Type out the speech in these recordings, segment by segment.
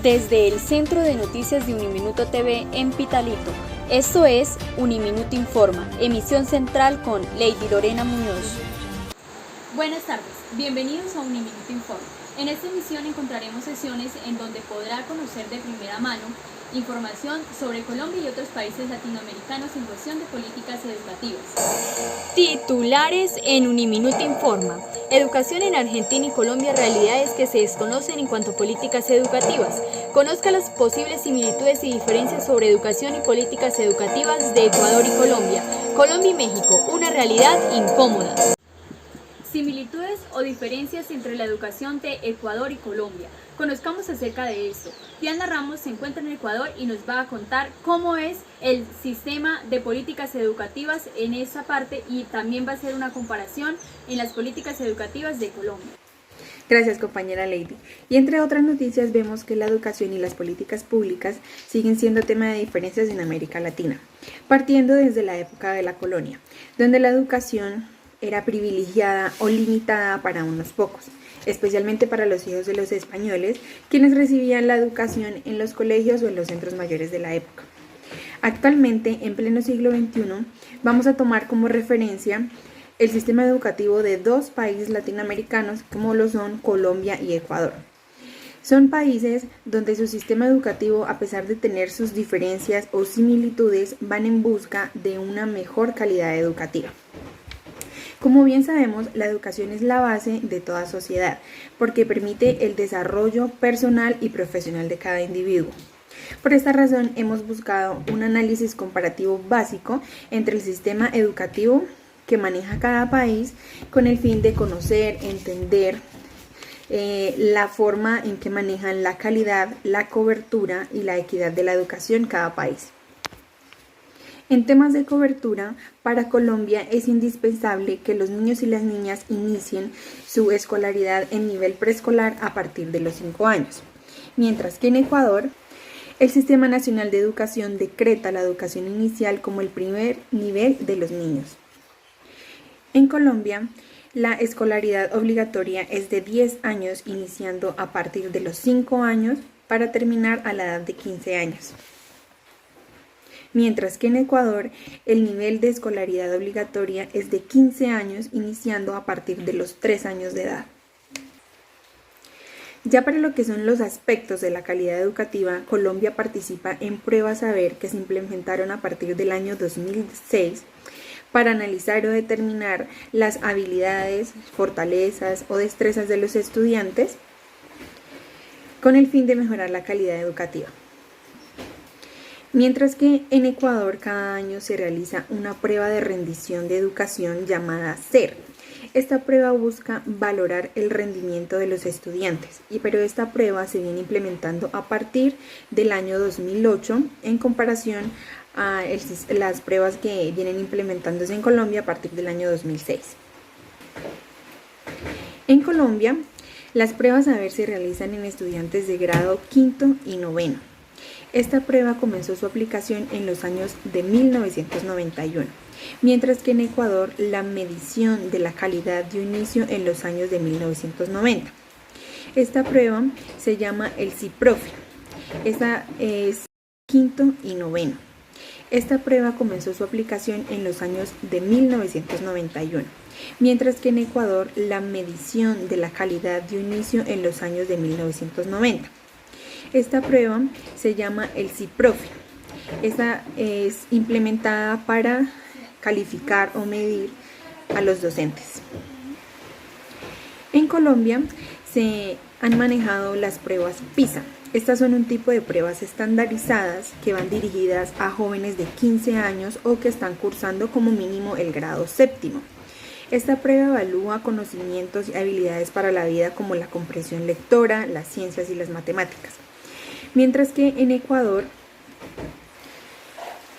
desde el Centro de Noticias de Uniminuto TV en Pitalito. Esto es Uniminuto Informa, emisión central con Lady Lorena Muñoz. Buenas tardes, bienvenidos a Uniminuto Informa. En esta emisión encontraremos sesiones en donde podrá conocer de primera mano información sobre Colombia y otros países latinoamericanos en cuestión de políticas educativas. Titulares en Uniminuto Informa. Educación en Argentina y Colombia, realidades que se desconocen en cuanto a políticas educativas. Conozca las posibles similitudes y diferencias sobre educación y políticas educativas de Ecuador y Colombia. Colombia y México, una realidad incómoda. Similitudes o diferencias entre la educación de Ecuador y Colombia. Conozcamos acerca de esto. Diana Ramos se encuentra en Ecuador y nos va a contar cómo es el sistema de políticas educativas en esa parte y también va a hacer una comparación en las políticas educativas de Colombia. Gracias, compañera Lady. Y entre otras noticias vemos que la educación y las políticas públicas siguen siendo tema de diferencias en América Latina, partiendo desde la época de la colonia, donde la educación era privilegiada o limitada para unos pocos, especialmente para los hijos de los españoles, quienes recibían la educación en los colegios o en los centros mayores de la época. Actualmente, en pleno siglo XXI, vamos a tomar como referencia el sistema educativo de dos países latinoamericanos como lo son Colombia y Ecuador. Son países donde su sistema educativo, a pesar de tener sus diferencias o similitudes, van en busca de una mejor calidad educativa. Como bien sabemos, la educación es la base de toda sociedad, porque permite el desarrollo personal y profesional de cada individuo. Por esta razón, hemos buscado un análisis comparativo básico entre el sistema educativo que maneja cada país, con el fin de conocer, entender la forma en que manejan la calidad, la cobertura y la equidad de la educación cada país. En temas de cobertura, para Colombia es indispensable que los niños y las niñas inicien su escolaridad en nivel preescolar a partir de los 5 años, mientras que en Ecuador, el Sistema Nacional de Educación decreta la educación inicial como el primer nivel de los niños. En Colombia, la escolaridad obligatoria es de 10 años, iniciando a partir de los 5 años para terminar a la edad de 15 años. Mientras que en Ecuador el nivel de escolaridad obligatoria es de 15 años, iniciando a partir de los 3 años de edad. Ya para lo que son los aspectos de la calidad educativa, Colombia participa en pruebas saber que se implementaron a partir del año 2006 para analizar o determinar las habilidades, fortalezas o destrezas de los estudiantes con el fin de mejorar la calidad educativa. Mientras que en Ecuador cada año se realiza una prueba de rendición de educación llamada SER. Esta prueba busca valorar el rendimiento de los estudiantes, pero esta prueba se viene implementando a partir del año 2008 en comparación a las pruebas que vienen implementándose en Colombia a partir del año 2006. En Colombia, las pruebas saber se realizan en estudiantes de grado quinto y noveno. Esta prueba comenzó su aplicación en los años de 1991, mientras que en Ecuador la medición de la calidad dio inicio en los años de 1990. Esta prueba se llama el CIPROFE. Esta es quinto y noveno. Esta prueba comenzó su aplicación en los años de 1991, mientras que en Ecuador la medición de la calidad dio inicio en los años de 1990. Esta prueba se llama el CIPROFE. Esta es implementada para calificar o medir a los docentes. En Colombia se han manejado las pruebas PISA. Estas son un tipo de pruebas estandarizadas que van dirigidas a jóvenes de 15 años o que están cursando como mínimo el grado séptimo. Esta prueba evalúa conocimientos y habilidades para la vida como la comprensión lectora, las ciencias y las matemáticas. Mientras que en Ecuador,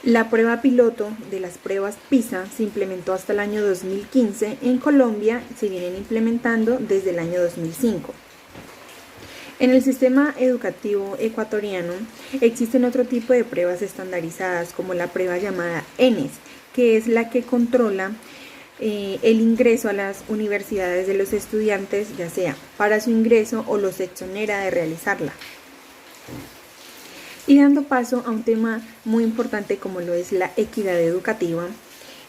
la prueba piloto de las pruebas PISA se implementó hasta el año 2015. En Colombia se vienen implementando desde el año 2005. En el sistema educativo ecuatoriano existen otro tipo de pruebas estandarizadas como la prueba llamada ENES, que es la que controla el ingreso a las universidades de los estudiantes, ya sea para su ingreso o los exonera de realizarla. Y dando paso a un tema muy importante como lo es la equidad educativa,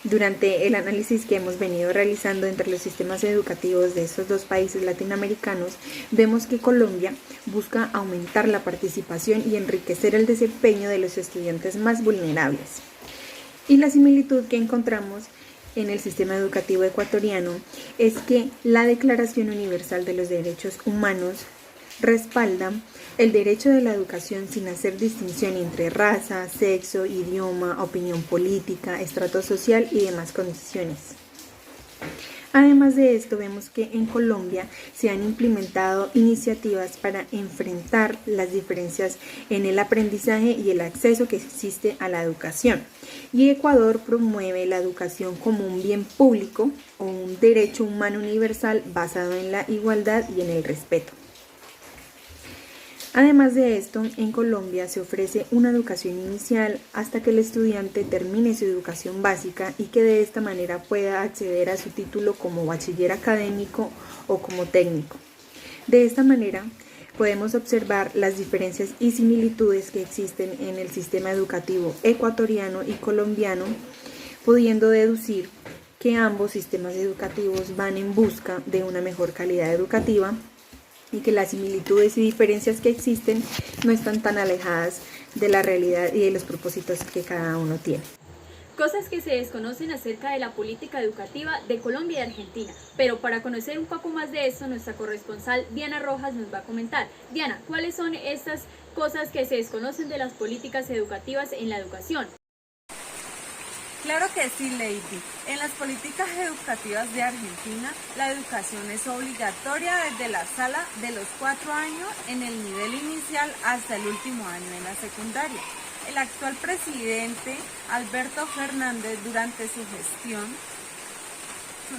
durante el análisis que hemos venido realizando entre los sistemas educativos de estos dos países latinoamericanos, vemos que Colombia busca aumentar la participación y enriquecer el desempeño de los estudiantes más vulnerables. Y la similitud que encontramos en el sistema educativo ecuatoriano es que la Declaración Universal de los Derechos Humanos respalda el derecho de la educación sin hacer distinción entre raza, sexo, idioma, opinión política, estrato social y demás condiciones. Además de esto, vemos que en Colombia se han implementado iniciativas para enfrentar las diferencias en el aprendizaje y el acceso que existe a la educación. Y Ecuador promueve la educación como un bien público o un derecho humano universal basado en la igualdad y en el respeto. Además de esto, en Colombia se ofrece una educación inicial hasta que el estudiante termine su educación básica y que de esta manera pueda acceder a su título como bachiller académico o como técnico. De esta manera, podemos observar las diferencias y similitudes que existen en el sistema educativo ecuatoriano y colombiano, pudiendo deducir que ambos sistemas educativos van en busca de una mejor calidad educativa y que las similitudes y diferencias que existen no están tan alejadas de la realidad y de los propósitos que cada uno tiene. Cosas que se desconocen acerca de la política educativa de Colombia y Argentina. Pero para conocer un poco más de esto, nuestra corresponsal Diana Rojas nos va a comentar. Diana, ¿cuáles son estas cosas que se desconocen de las políticas educativas en la educación? Claro que sí, Lady. En las políticas educativas de Argentina, la educación es obligatoria desde la sala de los 4 años en el nivel inicial hasta el último año en la secundaria. El actual presidente, Alberto Fernández, durante su gestión,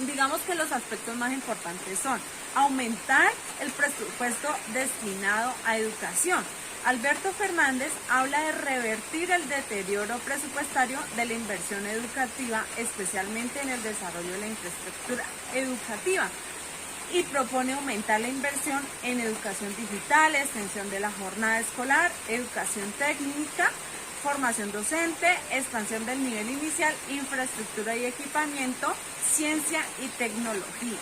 digamos que los aspectos más importantes son aumentar el presupuesto destinado a educación. Alberto Fernández habla de revertir el deterioro presupuestario de la inversión educativa, especialmente en el desarrollo de la infraestructura educativa, y propone aumentar la inversión en educación digital, extensión de la jornada escolar, educación técnica, formación docente, expansión del nivel inicial, infraestructura y equipamiento, ciencia y tecnología.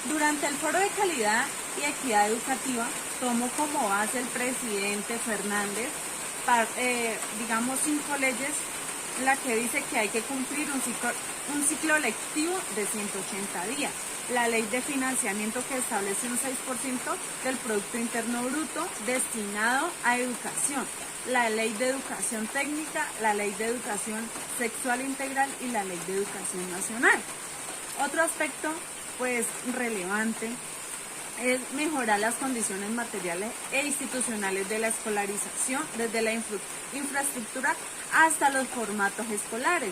Durante el foro de calidad y equidad educativa, tomó como base el presidente Fernández, digamos, 5 leyes, la que dice que hay que cumplir un ciclo lectivo de 180 días. La ley de financiamiento que establece un 6% del Producto Interno Bruto destinado a educación. La ley de educación técnica, la ley de educación sexual integral y la ley de educación nacional. Otro aspecto pues relevante es mejorar las condiciones materiales e institucionales de la escolarización, desde la infraestructura hasta los formatos escolares.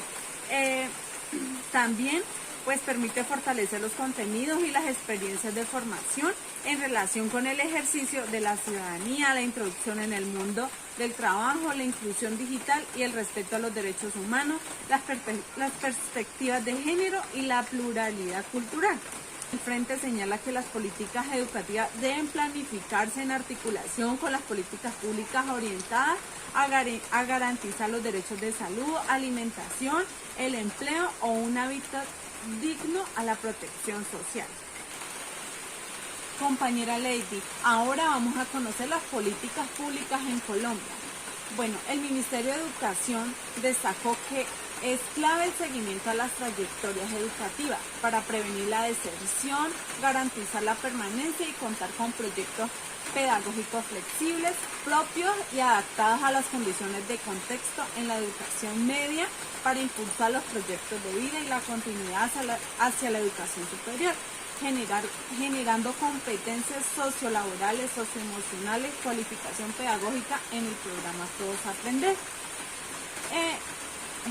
También pues permite fortalecer los contenidos y las experiencias de formación en relación con el ejercicio de la ciudadanía, la introducción en el mundo del trabajo, la inclusión digital y el respeto a los derechos humanos, las perspectivas de género y la pluralidad cultural. El Frente señala que las políticas educativas deben planificarse en articulación con las políticas públicas orientadas a garantizar los derechos de salud, alimentación, el empleo o un hábitat digno a la protección social. Compañera Lady, ahora vamos a conocer las políticas públicas en Colombia. Bueno, el Ministerio de Educación destacó que es clave el seguimiento a las trayectorias educativas para prevenir la deserción, garantizar la permanencia y contar con proyectos pedagógicos flexibles, propios y adaptados a las condiciones de contexto en la educación media para impulsar los proyectos de vida y la continuidad hacia la educación superior, generando competencias sociolaborales, socioemocionales, cualificación pedagógica en el programa Todos Aprender.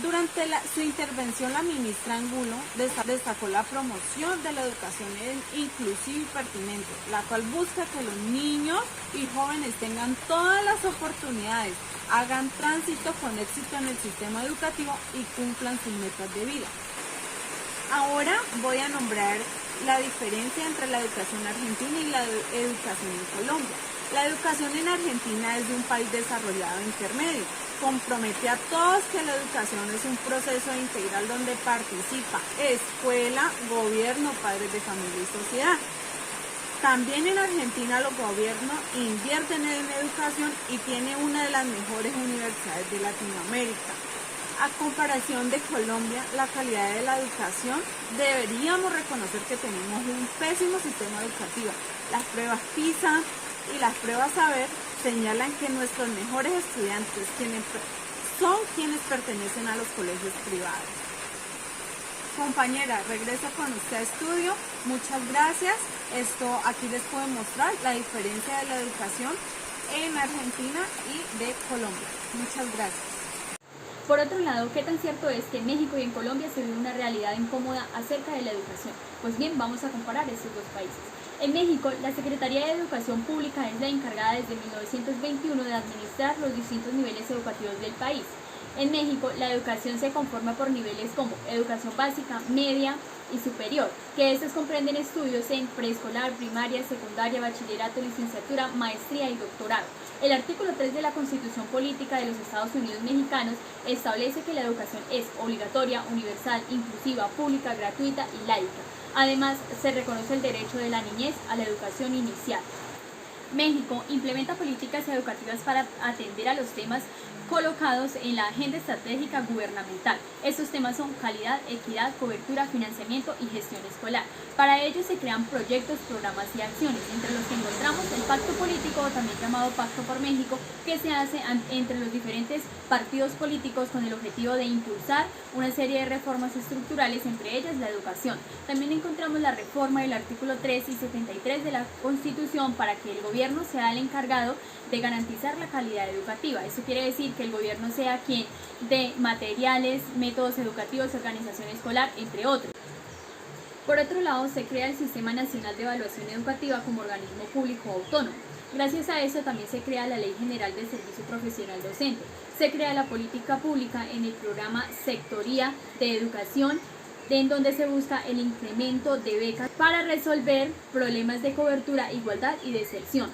Durante su intervención, la ministra Angulo destacó la promoción de la educación inclusiva y pertinente, la cual busca que los niños y jóvenes tengan todas las oportunidades, hagan tránsito con éxito en el sistema educativo y cumplan sus metas de vida. Ahora voy a nombrar la diferencia entre la educación argentina y la educación en Colombia. La educación en Argentina es de un país desarrollado intermedio. Compromete a todos que la educación es un proceso integral donde participa escuela, gobierno, padres de familia y sociedad. También en Argentina los gobiernos invierten en educación y tiene una de las mejores universidades de Latinoamérica. A comparación de Colombia, la calidad de la educación, deberíamos reconocer que tenemos un pésimo sistema educativo. Las pruebas PISA y las pruebas Saber señalan que nuestros mejores estudiantes son quienes pertenecen a los colegios privados. Compañera, regreso con usted a estudio. Muchas gracias. Aquí les puedo mostrar la diferencia de la educación en Argentina y de Colombia. Muchas gracias. Por otro lado, ¿qué tan cierto es que en México y en Colombia se vive una realidad incómoda acerca de la educación? Pues bien, vamos a comparar estos dos países. En México, la Secretaría de Educación Pública es la encargada desde 1921 de administrar los distintos niveles educativos del país. En México, la educación se conforma por niveles como educación básica, media y superior, que estos comprenden estudios en preescolar, primaria, secundaria, bachillerato, licenciatura, maestría y doctorado. El artículo 3 de la Constitución Política de los Estados Unidos Mexicanos establece que la educación es obligatoria, universal, inclusiva, pública, gratuita y laica. Además, se reconoce el derecho de la niñez a la educación inicial. México implementa políticas educativas para atender a los temas colocados en la agenda estratégica gubernamental. Estos temas son calidad, equidad, cobertura, financiamiento y gestión escolar. Para ello se crean proyectos, programas y acciones, entre los que encontramos el Pacto Político, o también llamado Pacto por México, que se hace entre los diferentes partidos políticos con el objetivo de impulsar una serie de reformas estructurales, entre ellas la educación. También encontramos la reforma del artículo 3 y 73 de la Constitución para que el gobierno sea el encargado de garantizar la calidad educativa. Eso quiere decir que el gobierno sea quien dé materiales, métodos educativos, organización escolar, entre otros. Por otro lado, se crea el Sistema Nacional de Evaluación Educativa como organismo público autónomo. Gracias a eso también se crea la Ley General del Servicio Profesional Docente. Se crea la política pública en el programa Sectoría de Educación, en donde se busca el incremento de becas para resolver problemas de cobertura, igualdad y deserción.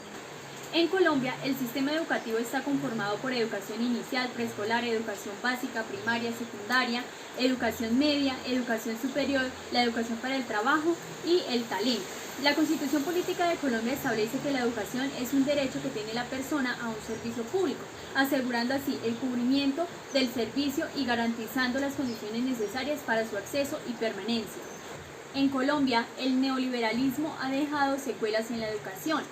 En Colombia, el sistema educativo está conformado por educación inicial, preescolar, educación básica, primaria, secundaria, educación media, educación superior, la educación para el trabajo y el talento. La Constitución Política de Colombia establece que la educación es un derecho que tiene la persona a un servicio público, asegurando así el cubrimiento del servicio y garantizando las condiciones necesarias para su acceso y permanencia. En Colombia, el neoliberalismo ha dejado secuelas en la educación,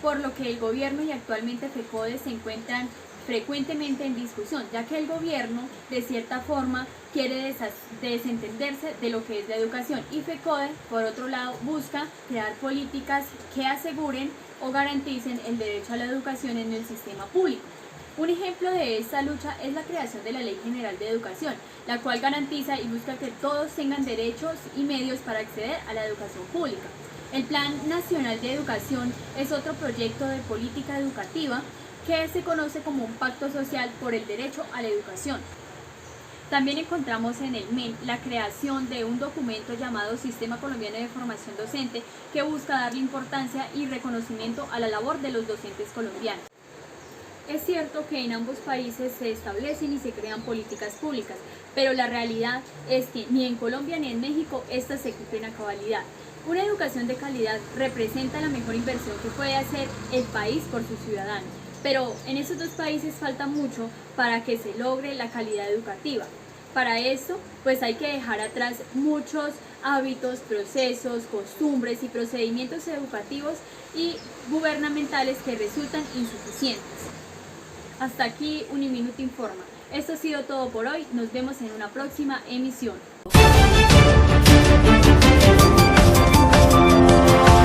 por lo que el gobierno y actualmente FECODE se encuentran frecuentemente en discusión, ya que el gobierno de cierta forma quiere desentenderse de lo que es la educación y FECODE, por otro lado, busca crear políticas que aseguren o garanticen el derecho a la educación en el sistema público. Un ejemplo de esta lucha es la creación de la Ley General de Educación, la cual garantiza y busca que todos tengan derechos y medios para acceder a la educación pública. El Plan Nacional de Educación es otro proyecto de política educativa que se conoce como un pacto social por el derecho a la educación. También encontramos en el MEN la creación de un documento llamado Sistema Colombiano de Formación Docente, que busca darle importancia y reconocimiento a la labor de los docentes colombianos. Es cierto que en ambos países se establecen y se crean políticas públicas, pero la realidad es que ni en Colombia ni en México estas se cumplen a cabalidad. Una educación de calidad representa la mejor inversión que puede hacer el país por sus ciudadanos, pero en esos dos países falta mucho para que se logre la calidad educativa. Para esto, pues hay que dejar atrás muchos hábitos, procesos, costumbres y procedimientos educativos y gubernamentales que resultan insuficientes. Hasta aquí Uniminuto Informa. Esto ha sido todo por hoy. Nos vemos en una próxima emisión.